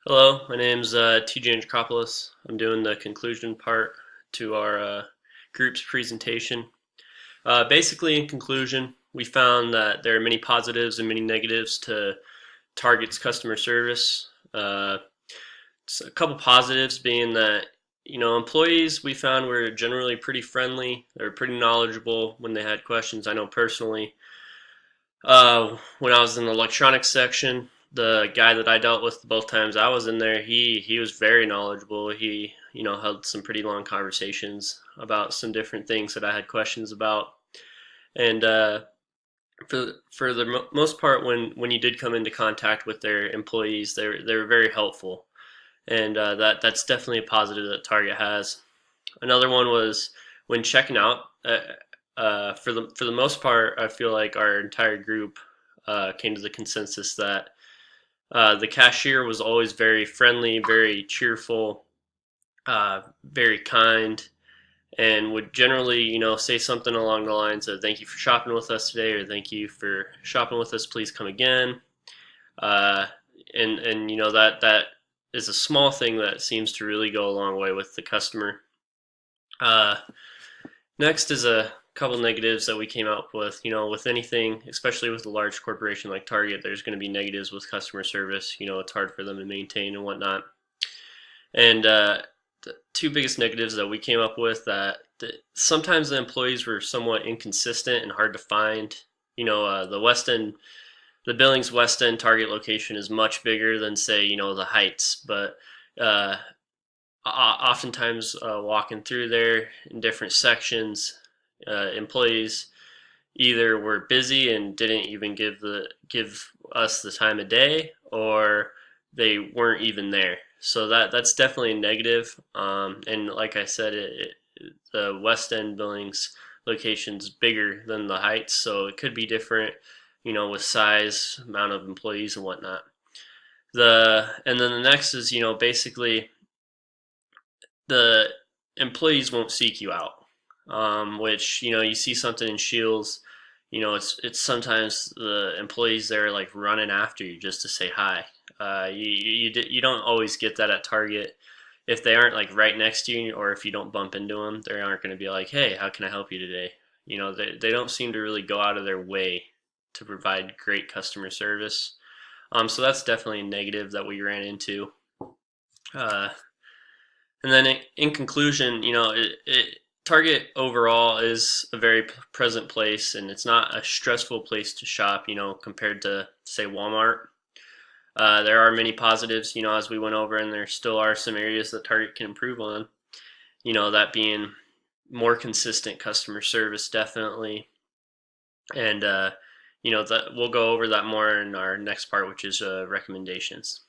Hello, my name's TJ Andrikopoulos. I'm doing the conclusion part to our group's presentation. Basically, in conclusion, we found that there are many positives and many negatives to Target's customer service. A couple positives being that employees we found were generally pretty friendly. They were pretty knowledgeable when they had questions. I know personally, when I was in the electronics section, the guy that I dealt with both times I was in there, he was very knowledgeable. He held some pretty long conversations about some different things that I had questions about, and for the most part, when you did come into contact with their employees, they were very helpful, and that's definitely a positive that Target has. Another one was when checking out. For the most part, I feel like our entire group came to the consensus that the cashier was always very friendly, very cheerful, very kind, and would generally, say something along the lines of "Thank you for shopping with us today," or "Thank you for shopping with us. Please come again." Uh, and that is a small thing that seems to really go a long way with the customer. Uh, Next is a couple negatives that we came up with. With anything, especially with a large corporation like Target, there's going to be negatives with customer service. It's hard for them to maintain and whatnot. And the two biggest negatives that we came up with that sometimes the employees were somewhat inconsistent and hard to find. The West End, the Billings West End Target location is much bigger than say the Heights, but uh, oftentimes walking through there in different sections, employees either were busy and didn't even give us the time of day, or they weren't even there. So that's definitely a negative. And like I said, the West End Billings location's bigger than the Heights, so it could be different, with size, amount of employees and whatnot. And then the next is basically the employees won't seek you out, which you see something in Shields. It's sometimes the employees there like running after you just to say hi. You don't always get that at Target. If they aren't like right next to you, or if you don't bump into them, they aren't going to be like, "Hey, how can I help you today?" They don't seem to really go out of their way to provide great customer service. So that's definitely a negative that we ran into. Uh, and then in conclusion, Target overall is a very present place, and it's not a stressful place to shop. Compared to say Walmart. There are many positives, as we went over, and there still are some areas that Target can improve on. That being more consistent customer service, definitely, and that we'll go over that more in our next part, which is recommendations.